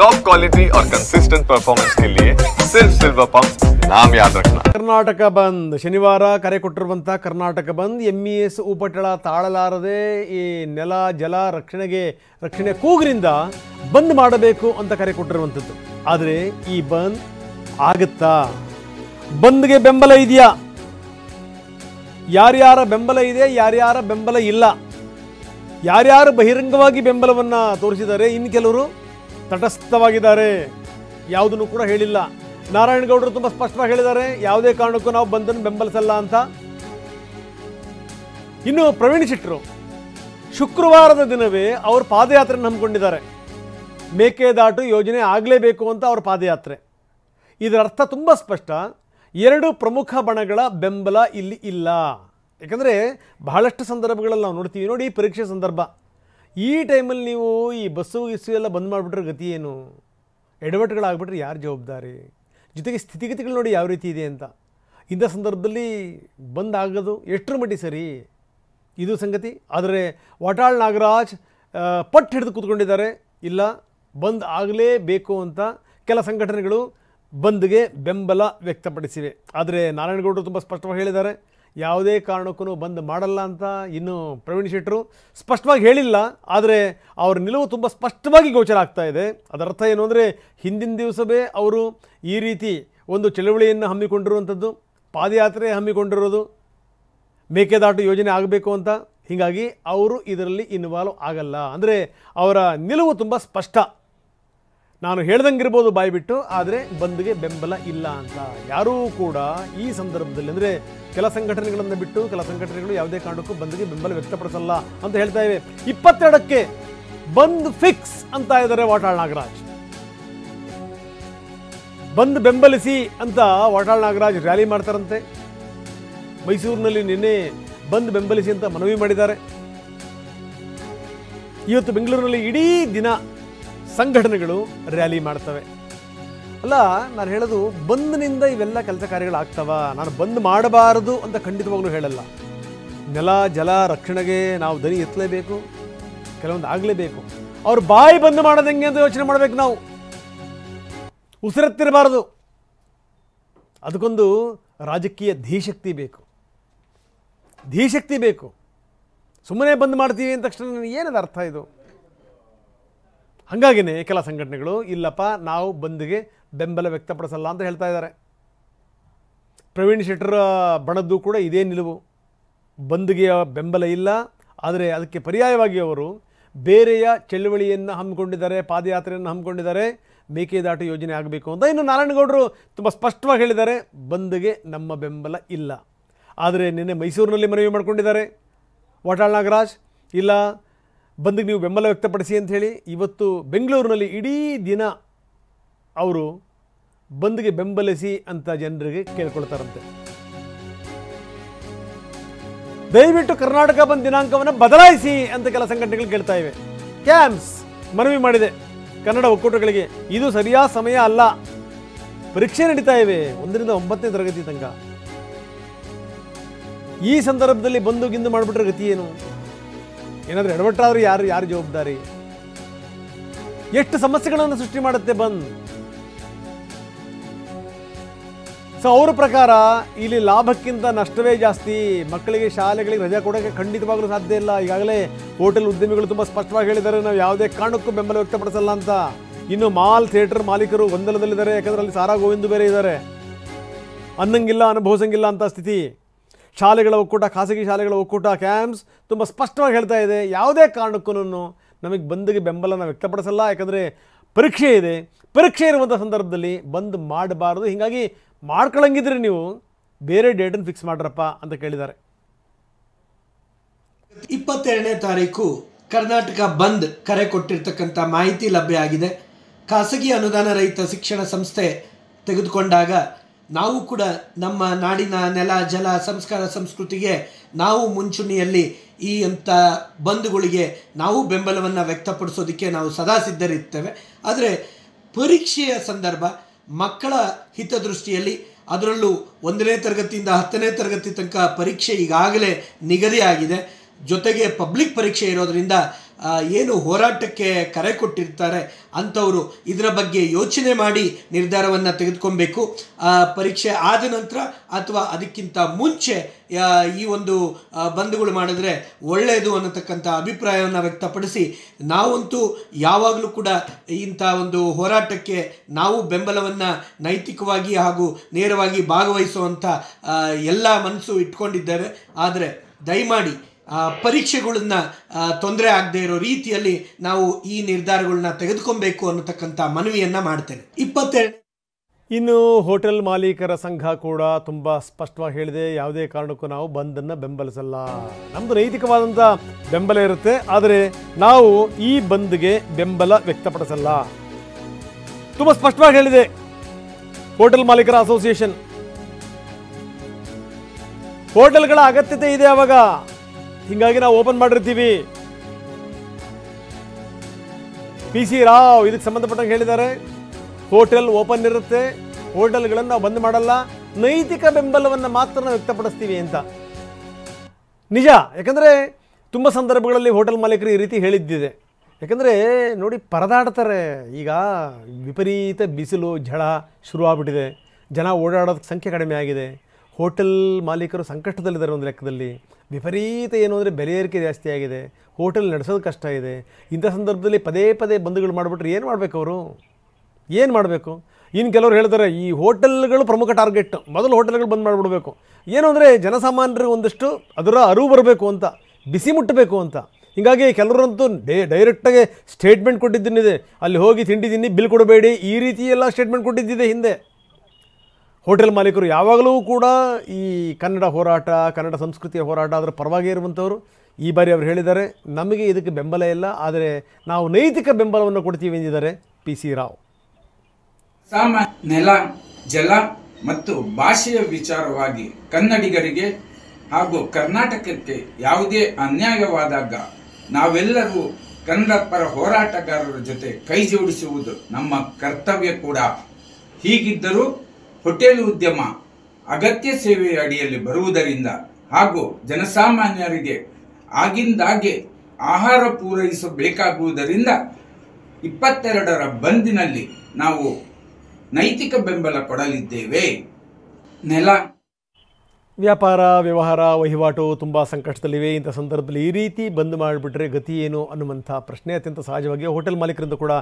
Top quality और consistent performance के लिए सिर्फ सिल्वर पंप नाम याद रखना। ಕರ್ನಾಟಕ ಬಂದ್ ಶನಿವಾರ ಕರೆ ಕೊಟ್ಟಿರುವಂಥ ಕರ್ನಾಟಕ ಬಂದ್ MES ಉಪಟಳ ತಾಳಲಾರದೆ ಈ ನೆಲ ಜಲ ರಕ್ಷಣೆ ಕೂಗಿನಿಂದ ಬಂದ್ ಮಾಡಬೇಕು ಅಂತ ಕರೆ ಕೊಟ್ಟಿರುವಂಥದ್ದು. ಆದರೆ ಈ ಬಂದ್ ಆಗುತ್ತಾ? ಬಂದ್ಗೆ ಬೆಂಬಲ ಇದೆಯಾ? ಯಾರ್ಯಾರ ಬೆಂಬಲ ಇದೆ, ಯಾರ್ಯಾರ ಬೆಂಬಲ ಇಲ್ಲ, ಯಾರ್ಯಾರು ಬಹಿರಂಗವಾಗಿ ಬೆಂಬಲವನ್ನು ತೋರಿಸಿದ್ದಾರೆ, ಇನ್ನು ಕೆಲವರು ತಟಸ್ಥವಾಗಿದ್ದಾರೆ, ಯಾವುದನ್ನು ಕೂಡ ಹೇಳಿಲ್ಲ. ನಾರಾಯಣಗೌಡರು ತುಂಬ ಸ್ಪಷ್ಟವಾಗಿ ಹೇಳಿದ್ದಾರೆ, ಯಾವುದೇ ಕಾರಣಕ್ಕೂ ನಾವು ಬಂದನ್ನು ಬೆಂಬಲಿಸಲ್ಲ ಅಂತ. ಇನ್ನು ಪ್ರವೀಣ್ ಶೆಟ್ಟರು ಶುಕ್ರವಾರದ ದಿನವೇ ಅವರು ಪಾದಯಾತ್ರೆಯನ್ನು ಹಮ್ಮಿಕೊಂಡಿದ್ದಾರೆ. ಮೇಕೆದಾಟು ಯೋಜನೆ ಆಗಲೇಬೇಕು ಅಂತ ಅವರ ಪಾದಯಾತ್ರೆ. ಇದರ ಅರ್ಥ ತುಂಬ ಸ್ಪಷ್ಟ, ಎರಡು ಪ್ರಮುಖ ಬಣಗಳ ಬೆಂಬಲ ಇಲ್ಲಿ ಇಲ್ಲ. ಯಾಕಂದರೆ ಬಹಳಷ್ಟು ಸಂದರ್ಭಗಳಲ್ಲಿ ನಾವು ನೋಡ್ತೀವಿ. ನೋಡಿ, ಪರೀಕ್ಷೆ ಸಂದರ್ಭ, ಈ ಟೈಮಲ್ಲಿ ನೀವು ಈ ಬಸ್ಸು ಎಲ್ಲ ಬಂದ್ ಮಾಡಿಬಿಟ್ರೆ ಗತಿ ಏನು? ಎಡವಟ್ಟುಗಳಾಗ್ಬಿಟ್ರೆ ಯಾರು ಜವಾಬ್ದಾರಿ? ಜೊತೆಗೆ ಸ್ಥಿತಿಗತಿಗಳು ನೋಡಿ ಯಾವ ರೀತಿ ಇದೆ ಅಂತ. ಇಂಥ ಸಂದರ್ಭದಲ್ಲಿ ಬಂದ್ ಆಗೋದು ಎಷ್ಟರ ಮಟ್ಟಿಗೆ ಸರಿ ಇದು ಸಂಗತಿ. ಆದರೆ ವಾಟಾಳ್ ನಾಗರಾಜ್ ಪಟ್ಟು ಹಿಡಿದು ಕೂತ್ಕೊಂಡಿದ್ದಾರೆ, ಇಲ್ಲ ಬಂದ್ ಆಗಲೇಬೇಕು ಅಂತ. ಕೆಲ ಸಂಘಟನೆಗಳು ಬಂದ್ಗೆ ಬೆಂಬಲ ವ್ಯಕ್ತಪಡಿಸಿವೆ. ಆದರೆ ನಾರಾಯಣಗೌಡರು ತುಂಬ ಸ್ಪಷ್ಟವಾಗಿ ಹೇಳಿದ್ದಾರೆ, ಯಾವುದೇ ಕಾರಣಕ್ಕೂ ಬಂದ್ ಮಾಡಲ್ಲ ಅಂತ. ಇನ್ನು ಪ್ರವೀಣ್ ಶೆಟ್ಟರು ಸ್ಪಷ್ಟವಾಗಿ ಹೇಳಿಲ್ಲ, ಆದರೆ ಅವರ ನಿಲುವು ತುಂಬ ಸ್ಪಷ್ಟವಾಗಿ ಗೋಚರ ಆಗ್ತಾ ಇದೆ. ಅದರರ್ಥ ಏನು ಅಂದರೆ, ಹಿಂದಿನ ದಿವಸವೇ ಅವರು ಈ ರೀತಿ ಒಂದು ಚಳವಳಿಯನ್ನು ಹಮ್ಮಿಕೊಂಡಿರುವಂಥದ್ದು, ಪಾದಯಾತ್ರೆ ಹಮ್ಮಿಕೊಂಡಿರೋದು, ಮೇಕೆದಾಟು ಯೋಜನೆ ಆಗಬೇಕು ಅಂತ. ಹೀಗಾಗಿ ಅವರು ಇದರಲ್ಲಿ ಇನ್ವಾಲ್ವ್ ಆಗಲ್ಲ. ಅಂದರೆ ಅವರ ನಿಲುವು ತುಂಬ ಸ್ಪಷ್ಟ. ನಾನು ಹೇಳ್ದಂಗಿರ್ಬೋದು ಬಾಯಿ ಬಿಟ್ಟು, ಆದರೆ ಬಂದ್ಗೆ ಬೆಂಬಲ ಇಲ್ಲ ಅಂತ. ಯಾರೂ ಕೂಡ ಈ ಸಂದರ್ಭದಲ್ಲಿ, ಅಂದರೆ ಕೆಲ ಸಂಘಟನೆಗಳನ್ನು ಬಿಟ್ಟು ಕೆಲ ಸಂಘಟನೆಗಳು ಯಾವುದೇ ಕಾರಣಕ್ಕೂ ಬಂದ್ಗೆ ಬೆಂಬಲ ವ್ಯಕ್ತಪಡಿಸಲ್ಲ ಅಂತ ಹೇಳ್ತಾ ಇವೆ. 22ಕ್ಕೆ ಬಂದ್ ಫಿಕ್ಸ್ ಅಂತ ಇದ್ದಾರೆ ವಾಟಾಳ್ ನಾಗರಾಜ್. ಬಂದ್ ಬೆಂಬಲಿಸಿ ಅಂತ ವಾಟಾಳ್ ನಾಗರಾಜ್ ರ್ಯಾಲಿ ಮಾಡ್ತಾರಂತೆ. ಮೈಸೂರಿನಲ್ಲಿ ನಿನ್ನೆ ಬಂದ್ ಬೆಂಬಲಿಸಿ ಅಂತ ಮನವಿ ಮಾಡಿದ್ದಾರೆ. ಇವತ್ತು ಬೆಂಗಳೂರಿನಲ್ಲಿ ಇಡೀ ದಿನ ಸಂಘಟನೆಗಳು ರ್ಯಾಲಿ ಮಾಡ್ತವೆ. ಅಲ್ಲ, ನಾನು ಹೇಳೋದು, ಬಂದ್ನಿಂದ ಇವೆಲ್ಲ ಕೆಲಸ ಕಾರ್ಯಗಳಾಗ್ತವ? ನಾನು ಬಂದ್ ಮಾಡಬಾರದು ಅಂತ ಖಂಡಿತವಾಗ್ಲೂ ಹೇಳಲ್ಲ. ನೆಲ ಜಲ ರಕ್ಷಣೆಗೆ ನಾವು ದನಿ ಎತ್ತಲೇಬೇಕು, ಕೆಲವೊಂದು ಆಗಲೇಬೇಕು. ಅವ್ರು ಬಾಯಿ ಬಂದ್ ಮಾಡೋದು ಹೆಂಗೆ ಅಂತ ಯೋಚನೆ ಮಾಡಬೇಕು. ನಾವು ಉಸಿರೆತ್ತಿರಬಾರದು. ಅದಕ್ಕೊಂದು ರಾಜಕೀಯ ಧೀಶಕ್ತಿ ಬೇಕು, ಧೀಶಕ್ತಿ ಬೇಕು. ಸುಮ್ಮನೆ ಬಂದ್ ಮಾಡ್ತೀವಿ ಅಂದ ತಕ್ಷಣ ಏನದ ಅರ್ಥ ಇದು? ಹಾಗಾಗಿನೇ ಕೆಲ ಸಂಘಟನೆಗಳು ಇಲ್ಲಪ್ಪ, ನಾವು ಬಂದ್ಗೆ ಬೆಂಬಲ ವ್ಯಕ್ತಪಡಿಸಲ್ಲ ಅಂತ ಹೇಳ್ತಾ ಇದ್ದಾರೆ. ಪ್ರವೀಣ್ ಶೆಟ್ಟರ ಬಣದ್ದು ಕೂಡ ಇದೇ ನಿಲುವು, ಬಂದ್ಗೆ ಬೆಂಬಲ ಇಲ್ಲ. ಆದರೆ ಅದಕ್ಕೆ ಪರ್ಯಾಯವಾಗಿ ಅವರು ಬೇರೆಯ ಚಳವಳಿಯನ್ನು ಹಮ್ಮಿಕೊಂಡಿದ್ದಾರೆ, ಪಾದಯಾತ್ರೆಯನ್ನು ಹಮ್ಮಿಕೊಂಡಿದ್ದಾರೆ, ಮೇಕೆದಾಟು ಯೋಜನೆ ಆಗಬೇಕು ಅಂತ. ಇನ್ನು ನಾರಾಯಣಗೌಡರು ತುಂಬ ಸ್ಪಷ್ಟವಾಗಿ ಹೇಳಿದ್ದಾರೆ, ಬಂದ್ಗೆ ನಮ್ಮ ಬೆಂಬಲ ಇಲ್ಲ. ಆದರೆ ನಿನ್ನೆ ಮೈಸೂರಿನಲ್ಲಿ ಮನವಿ ಮಾಡಿಕೊಂಡಿದ್ದಾರೆ ವಾಟಾಳ್ ನಾಗರಾಜ್, ಇಲ್ಲ ಬಂದ್ಗೆ ನೀವು ಬೆಂಬಲ ವ್ಯಕ್ತಪಡಿಸಿ ಅಂತ ಹೇಳಿ. ಇವತ್ತು ಬೆಂಗಳೂರಿನಲ್ಲಿ ಇಡೀ ದಿನ ಅವರು ಬಂದ್ಗೆ ಬೆಂಬಲಿಸಿ ಅಂತ ಜನರಿಗೆ ಕೇಳ್ಕೊಳ್ತಾರಂತೆ. ದಯವಿಟ್ಟು ಕರ್ನಾಟಕ ಬಂದ್ ದಿನಾಂಕವನ್ನು ಬದಲಾಯಿಸಿ ಅಂತ ಕೆಲ ಸಂಘಟನೆಗಳು ಕೇಳ್ತಾ ಇವೆ. ಕ್ಯಾಂಪ್ಸ್ ಮನವಿ ಮಾಡಿದೆ ಕನ್ನಡ ಒಕ್ಕೂಟಗಳಿಗೆ, ಇದು ಸರಿಯಾದ ಸಮಯ ಅಲ್ಲ. ಪರೀಕ್ಷೆ ನಡೀತಾ ಇವೆ 1ರಿಂದ 9ನೇ ತರಗತಿ ತನಕ. ಈ ಸಂದರ್ಭದಲ್ಲಿ ಬಂದು ಗಿಂದು ಮಾಡಿಬಿಟ್ರೆ ಗತಿ ಏನು? ಏನಾದರೂ ಎಡವಟ್ಟಾದರೂ ಯಾರು ಜವಾಬ್ದಾರಿ? ಎಷ್ಟು ಸಮಸ್ಯೆಗಳನ್ನು ಸೃಷ್ಟಿ ಮಾಡುತ್ತೆ ಬಂದ್. ಸೊ ಅವರ ಪ್ರಕಾರ ಇಲ್ಲಿ ಲಾಭಕ್ಕಿಂತ ನಷ್ಟವೇ ಜಾಸ್ತಿ. ಮಕ್ಕಳಿಗೆ ಶಾಲೆಗಳಿಗೆ ರಜೆ ಕೊಡೋಕ್ಕೆ ಖಂಡಿತವಾಗಲೂ ಸಾಧ್ಯ ಇಲ್ಲ. ಈಗಾಗಲೇ ಹೋಟೆಲ್ ಉದ್ಯಮಿಗಳು ತುಂಬ ಸ್ಪಷ್ಟವಾಗಿ ಹೇಳಿದ್ದಾರೆ, ನಾವು ಯಾವುದೇ ಕಾರಣಕ್ಕೂ ಬೆಂಬಲ ವ್ಯಕ್ತಪಡಿಸಲ್ಲ ಅಂತ. ಇನ್ನು ಮಾಲ್ ಥಿಯೇಟರ್ ಮಾಲೀಕರು ಗೊಂದಲದಲ್ಲಿದ್ದಾರೆ, ಯಾಕಂದರೆ ಅಲ್ಲಿ ಸಾರಾ ಗೋವಿಂದು ಬೇರೆ ಇದ್ದಾರೆ. ಅನ್ನಂಗಿಲ್ಲ ಅನುಭವಿಸಂಗಿಲ್ಲ ಅಂತ ಸ್ಥಿತಿ. ಶಾಲೆಗಳ ಒಕ್ಕೂಟ, ಖಾಸಗಿ ಶಾಲೆಗಳ ಒಕ್ಕೂಟ ಕ್ಯಾಂಪ್ಸ್ ತುಂಬ ಸ್ಪಷ್ಟವಾಗಿ ಹೇಳ್ತಾ ಇದೆ, ಯಾವುದೇ ಕಾರಣಕ್ಕೂ ನಮಗೆ ಬಂದ್ಗೆ ಬೆಂಬಲನ ವ್ಯಕ್ತಪಡಿಸಲ್ಲ. ಯಾಕಂದರೆ ಪರೀಕ್ಷೆ ಇದೆ, ಪರೀಕ್ಷೆ ಇರುವಂಥ ಸಂದರ್ಭದಲ್ಲಿ ಬಂದ್ ಮಾಡಬಾರ್ದು. ಹೀಗಾಗಿ ಮಾಡ್ಕೊಳ್ಳಂಗಿದ್ರೆ ನೀವು ಬೇರೆ ಡೇಟನ್ನು ಫಿಕ್ಸ್ ಮಾಡ್ರಪ್ಪ ಅಂತ ಕೇಳಿದ್ದಾರೆ. 22ನೇ ತಾರೀಕು ಕರ್ನಾಟಕ ಬಂದ್ ಕರೆ ಕೊಟ್ಟಿರ್ತಕ್ಕಂಥ ಮಾಹಿತಿ ಲಭ್ಯ ಆಗಿದೆ. ಖಾಸಗಿ ಅನುದಾನ ರಹಿತ ಶಿಕ್ಷಣ ಸಂಸ್ಥೆ ತೆಗೆದುಕೊಂಡಾಗ ನಾವು ಕೂಡ ನಮ್ಮ ನಾಡಿನ ನೆಲ ಜಲ ಸಂಸ್ಕಾರ ಸಂಸ್ಕೃತಿಗೆ ನಾವು ಮುಂಚೂಣಿಯಲ್ಲಿ ಈ ಅಂಥ ಬಂದ್ಗಳಿಗೆ ನಾವು ಬೆಂಬಲವನ್ನು ವ್ಯಕ್ತಪಡಿಸೋದಕ್ಕೆ ನಾವು ಸದಾ ಸಿದ್ಧರಿರ್ತೇವೆ. ಆದರೆ ಪರೀಕ್ಷೆಯ ಸಂದರ್ಭ, ಮಕ್ಕಳ ಹಿತದೃಷ್ಟಿಯಲ್ಲಿ, ಅದರಲ್ಲೂ 1ನೇ ತರಗತಿಯಿಂದ 10ನೇ ತರಗತಿ ತನಕ ಪರೀಕ್ಷೆ ಈಗಾಗಲೇ ನಿಗದಿಯಾಗಿದೆ. ಜೊತೆಗೆ ಪಬ್ಲಿಕ್ ಪರೀಕ್ಷೆ ಇರೋದರಿಂದ ಏನು ಹೋರಾಟಕ್ಕೆ ಕರೆ ಕೊಟ್ಟಿರ್ತಾರೆ ಅಂಥವರು ಇದರ ಬಗ್ಗೆ ಯೋಚನೆ ಮಾಡಿ ನಿರ್ಧಾರವನ್ನು ತೆಗೆದುಕೊಬೇಕು. ಪರೀಕ್ಷೆ ಆದ ನಂತರ ಅಥವಾ ಅದಕ್ಕಿಂತ ಮುಂಚೆ ಈ ಒಂದು ಬಂದ್ಗಳು ಮಾಡಿದ್ರೆ ಒಳ್ಳೆಯದು ಅನ್ನತಕ್ಕಂಥ ಅಭಿಪ್ರಾಯವನ್ನು ವ್ಯಕ್ತಪಡಿಸಿ, ನಾವಂತೂ ಯಾವಾಗಲೂ ಕೂಡ ಇಂಥ ಒಂದು ಹೋರಾಟಕ್ಕೆ ನಾವು ಬೆಂಬಲವನ್ನು ನೈತಿಕವಾಗಿ ಹಾಗೂ ನೇರವಾಗಿ ಭಾಗವಹಿಸುವಂಥ ಎಲ್ಲ ಮನಸ್ಸು ಇಟ್ಕೊಂಡಿದ್ದೇವೆ. ಆದರೆ ದಯಮಾಡಿ ಪರೀಕ್ಷೆಗಳನ್ನ ತೊಂದರೆ ಆಗದೆ ಇರೋ ರೀತಿಯಲ್ಲಿ ನಾವು ಈ ನಿರ್ಧಾರಗಳನ್ನ ತೆಗೆದುಕೊಬೇಕು ಅನ್ನತಕ್ಕಂಥ ಮನವಿಯನ್ನು ಮಾಡ್ತೇನೆ. 22 ಇನ್ನು ಹೋಟೆಲ್ ಮಾಲೀಕರ ಸಂಘ ಕೂಡ ತುಂಬ ಸ್ಪಷ್ಟವಾಗಿ ಹೇಳಿದೆ, ಯಾವುದೇ ಕಾರಣಕ್ಕೂ ನಾವು ಬಂದನ್ನು ಬೆಂಬಲಿಸಲ್ಲ. ನಮ್ಮದು ನೈತಿಕವಾದಂಥ ಬೆಂಬಲ ಇರುತ್ತೆ, ಆದರೆ ನಾವು ಈ ಬಂದ್ಗೆ ಬೆಂಬಲ ವ್ಯಕ್ತಪಡಿಸಲ್ಲ. ತುಂಬ ಸ್ಪಷ್ಟವಾಗಿ ಹೇಳಿದೆ ಹೋಟೆಲ್ ಮಾಲೀಕರ ಅಸೋಸಿಯೇಷನ್. ಹೋಟೆಲ್ಗಳ ಅಗತ್ಯತೆ ಇದೆ ಅವಾಗ, ಹೀಗಾಗಿ ನಾವು ಓಪನ್ ಮಾಡಿರ್ತೀವಿ. PC ರಾವ್ ಇದಕ್ಕೆ ಸಂಬಂಧಪಟ್ಟಂಗೆ ಹೇಳಿದ್ದಾರೆ, ಹೋಟೆಲ್ ಓಪನ್ ಇರುತ್ತೆ, ಹೋಟೆಲ್ಗಳನ್ನು ನಾವು ಬಂದ್ ಮಾಡಲ್ಲ, ನೈತಿಕ ಬೆಂಬಲವನ್ನು ಮಾತ್ರ ನಾವು ವ್ಯಕ್ತಪಡಿಸ್ತೀವಿ ಅಂತ. ನಿಜ, ಯಾಕಂದರೆ ತುಂಬ ಸಂದರ್ಭಗಳಲ್ಲಿ ಹೋಟೆಲ್ ಮಾಲೀಕರು ಈ ರೀತಿ ಹೇಳಿದ್ದಿದೆ. ಯಾಕಂದರೆ ನೋಡಿ, ಪರದಾಡ್ತಾರೆ. ಈಗ ವಿಪರೀತ ಬಿಸಿಲು ಝಳ ಶುರುವಾಗ್ಬಿಟ್ಟಿದೆ, ಜನ ಓಡಾಡೋದಕ್ಕೆ ಸಂಖ್ಯೆ ಕಡಿಮೆ ಆಗಿದೆ. ಹೋಟೆಲ್ ಮಾಲೀಕರು ಸಂಕಷ್ಟದಲ್ಲಿದ್ದಾರೆ ಒಂದು ಲೆಕ್ಕದಲ್ಲಿ. ವಿಪರೀತ ಏನು ಅಂದರೆ ಬೆಲೆ ಏರಿಕೆ ಜಾಸ್ತಿ ಆಗಿದೆ, ಹೋಟೆಲ್ ನಡೆಸೋದು ಕಷ್ಟ ಇದೆ. ಇಂಥ ಸಂದರ್ಭದಲ್ಲಿ ಪದೇ ಪದೇ ಬಂದ್ಗಳು ಮಾಡಿಬಿಟ್ರೆ ಏನು ಮಾಡಬೇಕು ಅವರು? ಏನು ಮಾಡಬೇಕು? ಇನ್ನು ಕೆಲವರು ಹೇಳ್ತಾರೆ ಈ ಹೋಟೆಲ್ಗಳು ಪ್ರಮುಖ ಟಾರ್ಗೆಟ್, ಮೊದಲು ಹೋಟೆಲ್ಗಳು ಬಂದ್ ಮಾಡಿಬಿಡಬೇಕು. ಏನು ಅಂದರೆ ಜನಸಾಮಾನ್ಯರಿಗೆ ಒಂದಷ್ಟು ಅದರ ಅರಿವು ಬರಬೇಕು ಅಂತ, ಬಿಸಿ ಮುಟ್ಟಬೇಕು ಅಂತ. ಹೀಗಾಗಿ ಕೆಲವರಂತೂ ಡೈರೆಕ್ಟಾಗಿ ಸ್ಟೇಟ್ಮೆಂಟ್ ಕೊಟ್ಟಿದ್ದೇನಿದೆ, ಅಲ್ಲಿ ಹೋಗಿ ತಿಂಡಿ ತಿನ್ನಿ ಬಿಲ್ ಕೊಡಬೇಡಿ, ಈ ರೀತಿ ಎಲ್ಲ ಸ್ಟೇಟ್ಮೆಂಟ್ ಕೊಟ್ಟಿದ್ದಿದೆ ಹಿಂದೆ. ಹೋಟೆಲ್ ಮಾಲೀಕರು ಯಾವಾಗಲೂ ಕೂಡ ಈ ಕನ್ನಡ ಹೋರಾಟ, ಕನ್ನಡ ಸಂಸ್ಕೃತಿಯ ಹೋರಾಟ ಅದರ ಪರವಾಗಿ ಇರುವಂಥವರು. ಈ ಬಾರಿ ಅವರು ಹೇಳಿದ್ದಾರೆ, ನಮಗೆ ಇದಕ್ಕೆ ಬೆಂಬಲ ಇಲ್ಲ, ಆದರೆ ನಾವು ನೈತಿಕ ಬೆಂಬಲವನ್ನು ಕೊಡ್ತೀವಿ ಎಂದಿದ್ದಾರೆ PC ರಾವ್. ನೆಲ, ಜಲ ಮತ್ತು ಭಾಷೆಯ ವಿಚಾರವಾಗಿ ಕನ್ನಡಿಗರಿಗೆ ಹಾಗೂ ಕರ್ನಾಟಕಕ್ಕೆ ಯಾವುದೇ ಅನ್ಯಾಯವಾದಾಗ ನಾವೆಲ್ಲರೂ ಕನ್ನಡ ಪರ ಹೋರಾಟಗಾರರ ಜೊತೆ ಕೈ ಜೋಡಿಸುವುದು ನಮ್ಮ ಕರ್ತವ್ಯ ಕೂಡ. ಹೀಗಿದ್ದರೂ ಹೋಟೆಲ್ ಉದ್ಯಮ ಅಗತ್ಯ ಸೇವೆಯ ಅಡಿಯಲ್ಲಿ ಬರುವುದರಿಂದ ಹಾಗೂ ಜನಸಾಮಾನ್ಯರಿಗೆ ಆಗಿಂದಾಗೆ ಆಹಾರ ಪೂರೈಸಬೇಕಾಗುವುದರಿಂದ 22ರ ಬಂದಿನಲ್ಲಿ ನಾವು ನೈತಿಕ ಬೆಂಬಲ ಕೊಡಲಿದ್ದೇವೆ. ವ್ಯಾಪಾರ, ವ್ಯವಹಾರ, ವಹಿವಾಟು ತುಂಬ ಸಂಕಷ್ಟದಲ್ಲಿವೆ. ಇಂಥ ಸಂದರ್ಭದಲ್ಲಿ ಈ ರೀತಿ ಬಂದ್ ಮಾಡಿಬಿಟ್ರೆ ಗತಿ ಏನು ಅನ್ನುವಂಥ ಪ್ರಶ್ನೆ ಅತ್ಯಂತ ಸಹಜವಾಗಿ ಹೋಟೆಲ್ ಮಾಲೀಕರಿಂದ ಕೂಡ